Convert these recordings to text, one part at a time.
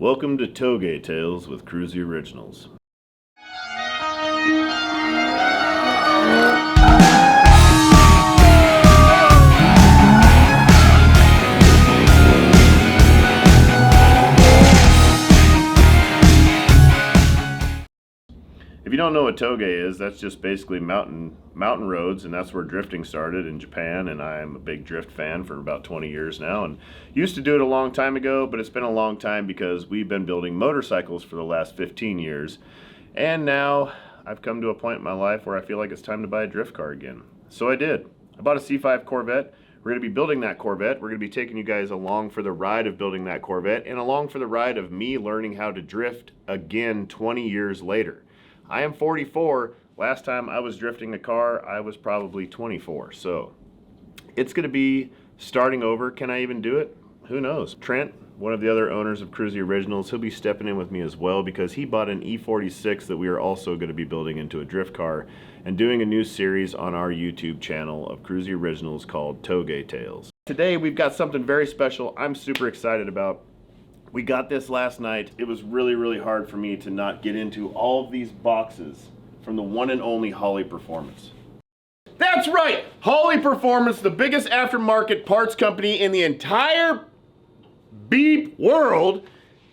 Welcome to Touge Tales with KRUESI Originals. If you don't know what Touge is, that's just basically mountain roads, and that's where drifting started in Japan, and I'm a big drift fan for about 20 years now, and used to do it a long time ago, but it's been a long time because we've been building motorcycles for the last 15 years, and now I've come to a point in my life where I feel like it's time to buy a drift car again. So I did. I bought a C5 Corvette. We're going to be building that Corvette. We're going to be taking you guys along for the ride of building that Corvette, and along for the ride of me learning how to drift again 20 years later. I am 44. Last time I was drifting a car, I was probably 24. So it's going to be starting over. Can I even do it? Who knows? Trent, one of the other owners of KRUESI Originals, he'll be stepping in with me as well because he bought an E46 that we are also going to be building into a drift car and doing a new series on our YouTube channel of KRUESI Originals called Touge Tales. Today we've got something very special I'm super excited about. We got this last night. It was really hard for me to not get into all of these boxes from the one and only Harley Performance. That's right! Harley Performance, the biggest aftermarket parts company in the entire beep world,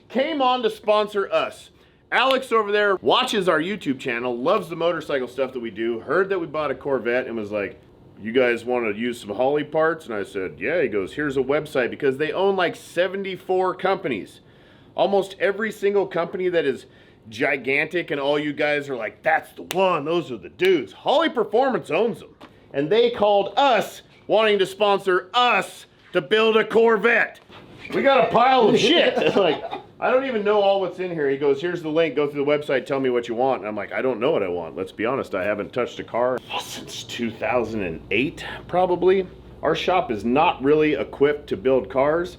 came on to sponsor us. Alex over there watches our YouTube channel, loves the motorcycle stuff that we do, heard that we bought a Corvette and was like, you guys want to use some Harley parts? And I said, yeah. He goes, here's a website, because they own like 74 companies. Almost every single company that is gigantic and all you guys are like, that's the one, those are the dudes. Harley Performance owns them. And they called us wanting to sponsor us to build a Corvette. We got a pile of shit. It's like, I don't even know all what's in here. He goes, here's the link, go through the website, tell me what you want. And I'm like, I don't know what I want. Let's be honest, I haven't touched a car since 2008, probably. Our shop is not really equipped to build cars,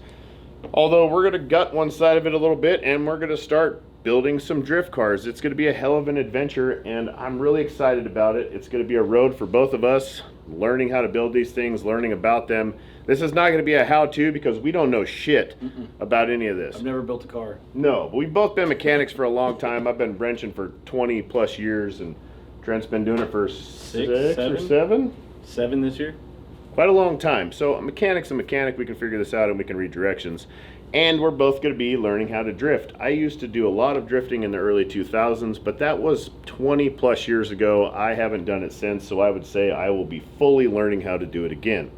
although we're gonna gut one side of it a little bit and we're gonna start building some drift cars. It's gonna be a hell of an adventure and I'm really excited about it. It's gonna be a road for both of us, learning how to build these things, learning about them. This is not going to be a how-to because we don't know shit about any of this. I've never built a car. No, but we've both been mechanics for a long time. I've been wrenching for 20 plus years and Trent's been doing it for six or seven? 7 this year. Quite a long time. So a mechanic's a mechanic. We can figure this out and we can read directions. And we're both going to be learning how to drift. I used to do a lot of drifting in the early 2000s, but that was 20 plus years ago. I haven't done it since, so I would say I will be fully learning how to do it again.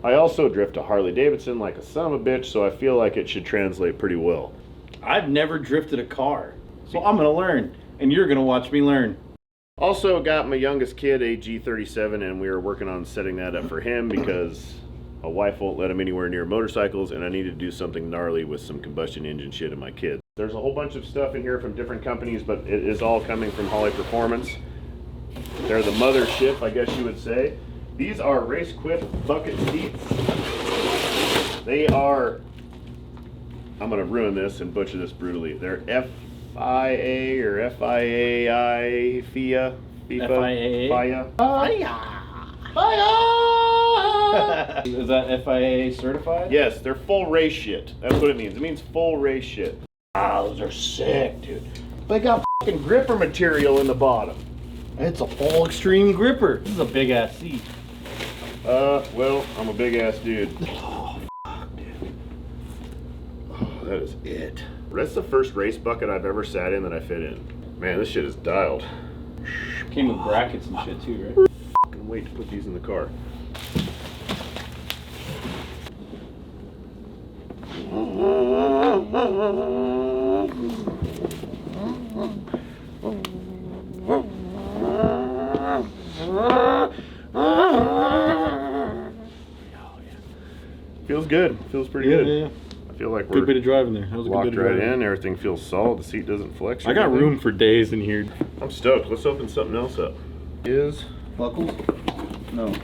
I also drift a Harley Davidson like a son of a bitch, so I feel like it should translate pretty well. I've never drifted a car, so I'm gonna learn, and you're gonna watch me learn. Also got my youngest kid, a G37, and we are working on setting that up for him because a wife won't let him anywhere near motorcycles, and I need to do something gnarly with some combustion engine shit in my kid. There's a whole bunch of stuff in here from different companies, but it is all coming from Harley Performance. They're the mothership, I guess you would say. These are RACEQUIP bucket seats. They are, I'm going to ruin this and butcher this brutally. They're FIA or FIAI, FIA, FIFA, FIA. Is that FIA certified? Yes, they're full race shit. That's what it means. It means full race shit. Ah, those are sick, dude. They got fucking gripper material in the bottom. It's a full extreme gripper. This is a big ass seat. Well, I'm a big ass dude. Oh, fuck, dude. Oh, that is it. That's the first race bucket I've ever sat in that I fit in. Man, this shit is dialed. Came with brackets and shit too, right? Fucking wait to put these in the car. Feels good. Feels pretty good. Yeah. I feel like Good bit of driving there. That was a good locked bit of right driving. in. Everything feels solid. The seat doesn't flex. I got room for days in here. I'm stoked. Let's open something else up. Is Buckles? No.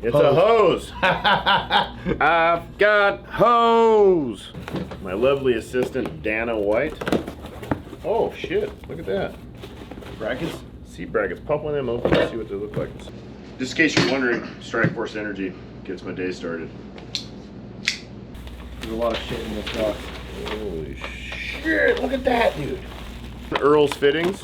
it's a hose. I've got hose. My lovely assistant Dana White. Oh shit! Look at that. Brackets? Seat brackets. Pop one of them open and see what they look like. Just in case you're wondering, Strike Force Energy gets my day started. There's a lot of shit in this box. Holy shit. shit, look at that, dude. Earls fittings.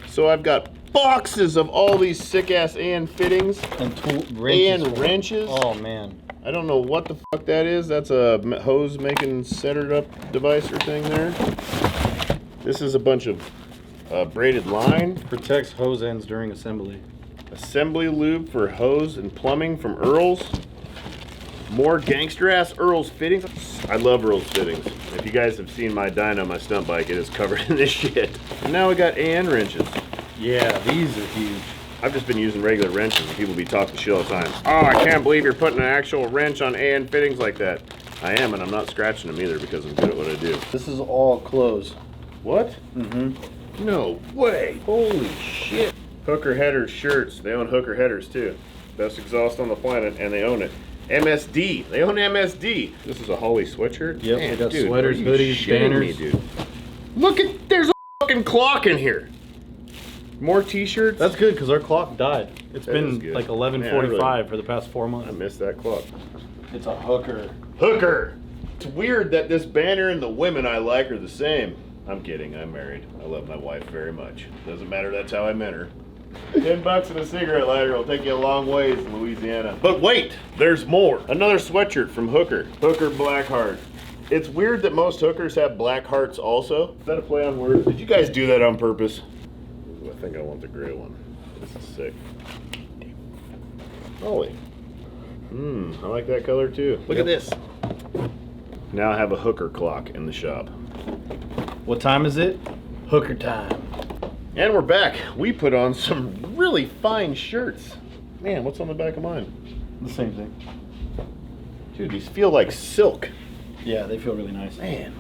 So I've got boxes of all these sick-ass AN fittings. And wrenches. And wrenches. Oh, man. I don't know what the fuck that is. That's a hose making centered up device or thing there. This is a bunch of braided line. Protects hose ends during assembly. Assembly lube for hose and plumbing from Earls. More gangster ass Earls fittings. I love Earls fittings. If you guys have seen my dyno, my stunt bike, it is covered in this shit. And now we got AN wrenches. Yeah, these are huge. I've just been using regular wrenches and people be talking shit all the time. Oh, I can't believe you're putting an actual wrench on AN fittings like that. I am, and I'm not scratching them either because I'm good at what I do. This is all closed. What? Mm-hmm. No way. Holy shit. Hooker Headers shirts. They own Hooker Headers too. Best exhaust on the planet, and they own it. MSD. They own MSD. This is a Harley sweatshirt? Yep, Man, they got dude, sweaters, are you hoodies, shitting banners. me, dude? Look at, there's a fucking clock in here. More t-shirts? That's good because our clock died. It's That been is good. like 11:45 for the past 4 months. I missed that clock. It's a hooker. Hooker! It's weird that this banner and the women I like are the same. I'm kidding, I'm married. I love my wife very much. Doesn't matter, that's how I met her. $10 and a cigarette lighter will take you a long ways in Louisiana. But wait, there's more. Another sweatshirt from Hooker. Hooker Black Heart. It's weird that most hookers have black hearts also. Is that a play on words? Did you guys do that on purpose? Ooh, I think I want the gray one. This is sick. Holy. I like that color too. Look at this. Now I have a Hooker clock in the shop. What time is it? Hooker time. And we're back. We put on some really fine shirts. Man, what's on the back of mine? The same thing. Dude, these feel like silk. Yeah, they feel really nice. Man,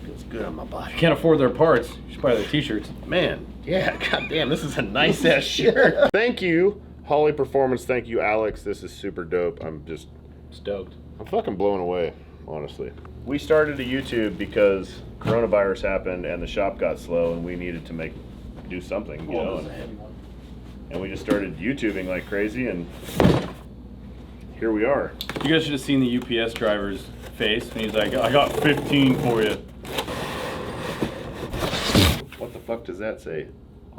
feels good on my body. Can't afford their parts. You should buy their t-shirts. Man, yeah, goddamn, this is a nice ass shirt. Thank you, Harley Performance. Thank you, Alex. This is super dope. I'm just Stoked. I'm fucking blown away, honestly. We started a YouTube because coronavirus happened and the shop got slow and we needed to do something, you know. And we just started YouTubing like crazy, and here we are. You guys should have seen the UPS driver's face when he's like, I got 15 for you. What the fuck does that say?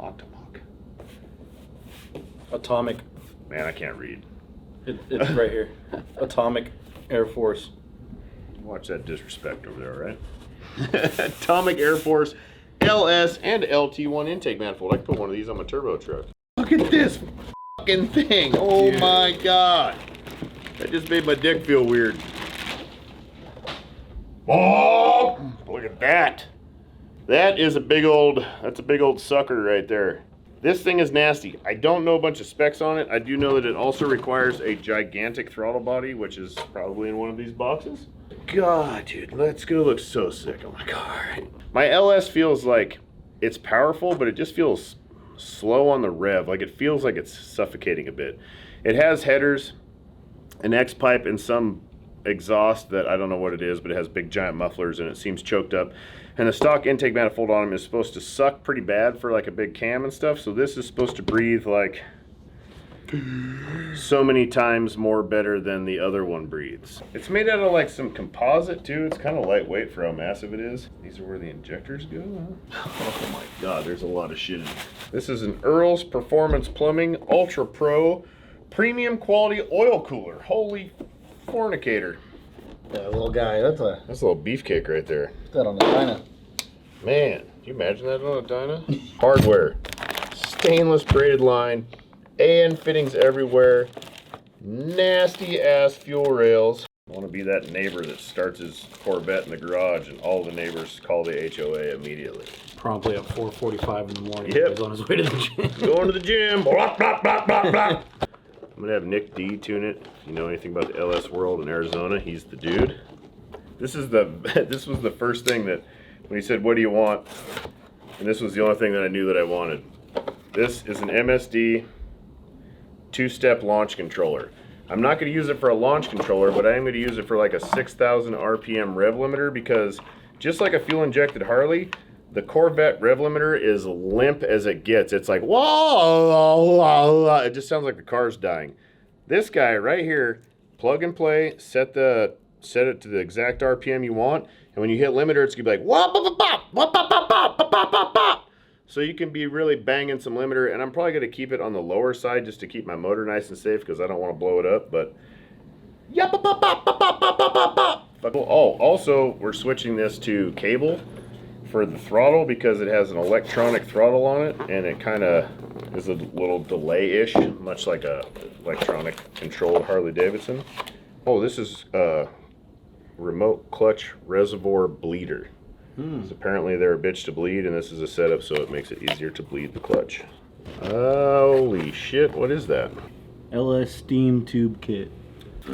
Octomok. Atomic. Man, I can't read. It's right here. Atomic Air Force. Watch that disrespect over there, all right? Atomic Air Force LS and LT1 intake manifold. I can put one of these on my turbo truck. Look at this fucking thing. Oh Dude. my god. That just made my dick feel weird. Oh, look at that. That's a big old sucker right there. This thing is nasty. I don't know a bunch of specs on it. I do know that it also requires a gigantic throttle body, which is probably in one of these boxes. God, dude, that's gonna look so sick on my car. My LS feels like it's powerful, but it just feels slow on the rev. Like it feels like it's suffocating a bit. It has headers, an X pipe, and some exhaust that I don't know what it is, but it has big giant mufflers and it seems choked up. And the stock intake manifold on them is supposed to suck pretty bad for like a big cam and stuff. So this is supposed to breathe like so many times more better than the other one breathes. It's made out of like some composite too. It's kind of lightweight for how massive it is. These are where the injectors go, huh? Oh my god, there's a lot of shit in it. This is an Earls Performance Plumbing Ultra Pro Premium Quality Oil Cooler. Holy fornicator. Yeah, little guy. That's a little beefcake right there. that on the dyno. Man, can you imagine that on a dyno? Hardware. Stainless braided line. AN fittings everywhere. Nasty ass fuel rails. I want to be that neighbor that starts his Corvette in the garage and all the neighbors call the HOA immediately. Promptly at 4:45 in the morning. Yep. He's on his way to the gym. Going to the gym. Blah, blah, blah, blah, blah. I'm gonna have Nick D tune it. If you know anything about the LS world in Arizona, he's the dude. This was the first thing that when he said, "What do you want?" and this was the only thing that I knew that I wanted. This is an MSD two-step launch controller. I'm not going to use it for a launch controller, but I am going to use it for like a 6,000 RPM rev limiter because just like a fuel-injected Harley, the Corvette rev limiter is limp as it gets. It's like, whoa, it just sounds like the car's dying. This guy right here, plug and play, set it to the exact RPM you want. And when you hit limiter, it's gonna be like wop bop bop bop bop bop bop bop bop bop bop. So you can be really banging some limiter, and I'm probably gonna keep it on the lower side just to keep my motor nice and safe because I don't want to blow it up. But yeah, bop bop bop bop bop bop bop bop. Oh, also we're switching this to cable for the throttle because it has an electronic throttle on it, and it kind of is a little delay-ish, much like a electronic controlled Harley Davidson. Oh, this is a remote clutch reservoir bleeder. So apparently they're a bitch to bleed, and this is a setup so it makes it easier to bleed the clutch. Holy shit, what is that? LS steam tube kit.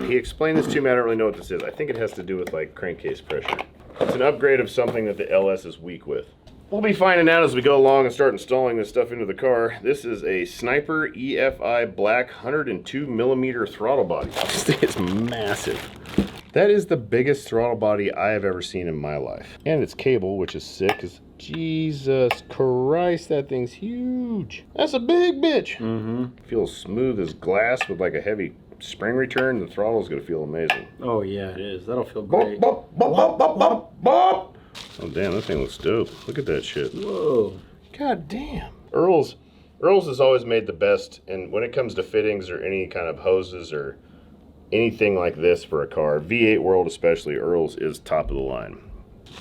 He explained this to me. I don't really know what this is. I think it has to do with like crankcase pressure. It's an upgrade of something that the LS is weak with. We'll be finding out as we go along and start installing this stuff into the car. This is a Sniper EFI black 102mm throttle body. This thing is massive. That is the biggest throttle body I have ever seen in my life. And it's cable, which is sick. Jesus Christ, that thing's huge. That's a big bitch. Feels smooth as glass with like a heavy spring return. The throttle is going to feel amazing. Oh yeah, it is. That'll feel great. Bop, bop, bop, bop, bop, bop. Oh damn, that thing looks dope. Look at that shit. Whoa. God damn. Earls has always made the best, and when it comes to fittings or any kind of hoses or anything like this for a car, V8 world especially, Earls is top of the line.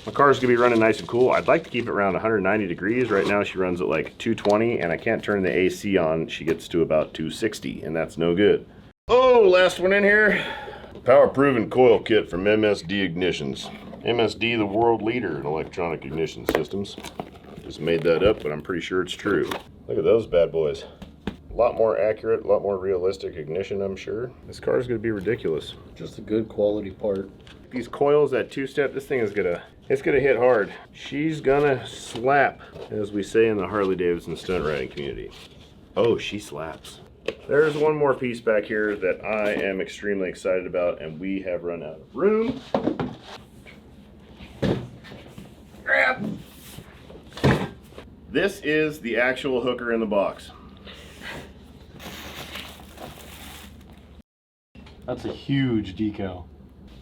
My car's gonna be running nice and cool. I'd like to keep it around 190 degrees. Right now she runs at like 220, and I can't turn the AC on. She gets to about 260, and that's no good. Oh, last one in here. Power-proven coil kit from MSD Ignitions. MSD, the world leader in electronic ignition systems. Just made that up, but I'm pretty sure it's true. Look at those bad boys. A lot more accurate, a lot more realistic ignition, I'm sure. This car is going to be ridiculous. Just a good quality part. These coils, that two-step, this thing is it's gonna hit hard. She's gonna slap, as we say in the Harley Davidson stunt riding community. Oh, she slaps. There's one more piece back here that I am extremely excited about, and we have run out of room. Grab! This is the actual hooker in the box. That's a huge decal.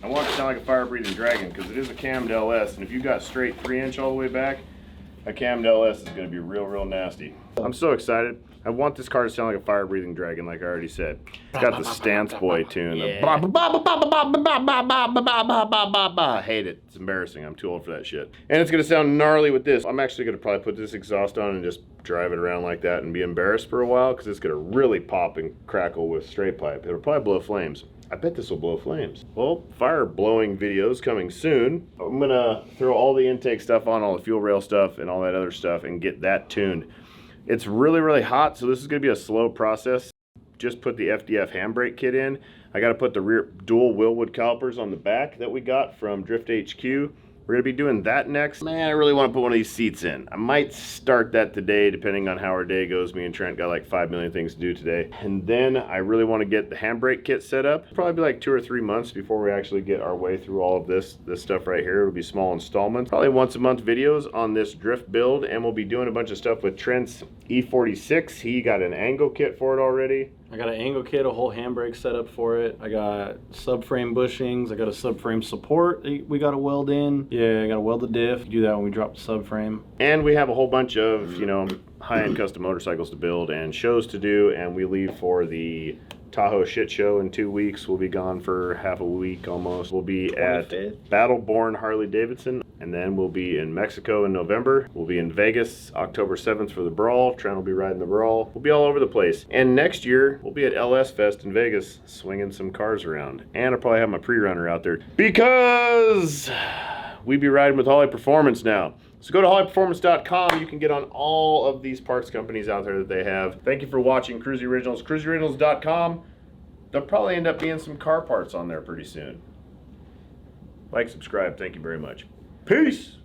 I want it to sound like a fire-breathing dragon because it is a cammed LS, and if you got straight 3-inch all the way back, a cammed LS is going to be real nasty. I'm so excited. I want this car to sound like a fire-breathing dragon, like I already said. It's got the Stance Boy tune. Yeah. I hate it. It's embarrassing. I'm too old for that shit. And it's going to sound gnarly with this. I'm actually going to probably put this exhaust on and just drive it around like that and be embarrassed for a while because it's going to really pop and crackle with straight pipe. It'll probably blow flames. I bet this will blow flames. Well, fire blowing videos coming soon. I'm gonna throw all the intake stuff on, all the fuel rail stuff and all that other stuff and get that tuned. It's really hot, so this is gonna be a slow process. Just put the FDF handbrake kit in. I gotta put the rear dual Willwood calipers on the back that we got from Drift HQ. We're gonna be doing that next. Man, I really wanna put one of these seats in. I might start that today, depending on how our day goes. Me and Trent got like 5 million things to do today. And then I really wanna get the handbrake kit set up. Probably be like 2 or 3 months before we actually get our way through all of this stuff right here. It'll be small installments. Probably once a month videos on this drift build, and we'll be doing a bunch of stuff with Trent's E46. He got an angle kit for it already. I got an angle kit, a whole handbrake setup for it. I got subframe bushings. I got a subframe support we got to weld in. Yeah, I got to weld the diff. Do that when we drop the subframe. And we have a whole bunch of, you know, high-end custom motorcycles to build and shows to do, and we leave for the Tahoe shit show in 2 weeks. We'll be gone for half a week almost. We'll be 25th. At Battleborn Harley Davidson, and then we'll be in Mexico in November. We'll be in Vegas October 7th for the Brawl. Trent will be riding the Brawl. We'll be all over the place. And next year, we'll be at LS Fest in Vegas swinging some cars around. And I'll probably have my pre-runner out there because we be riding with Harley Performance now. So go to hollyperformance.com. You can get on all of these parts companies out there that they have. Thank you for watching KRUESI Originals. KRUESIoriginals.com. There'll probably end up being some car parts on there pretty soon. Like, subscribe. Thank you very much. Peace.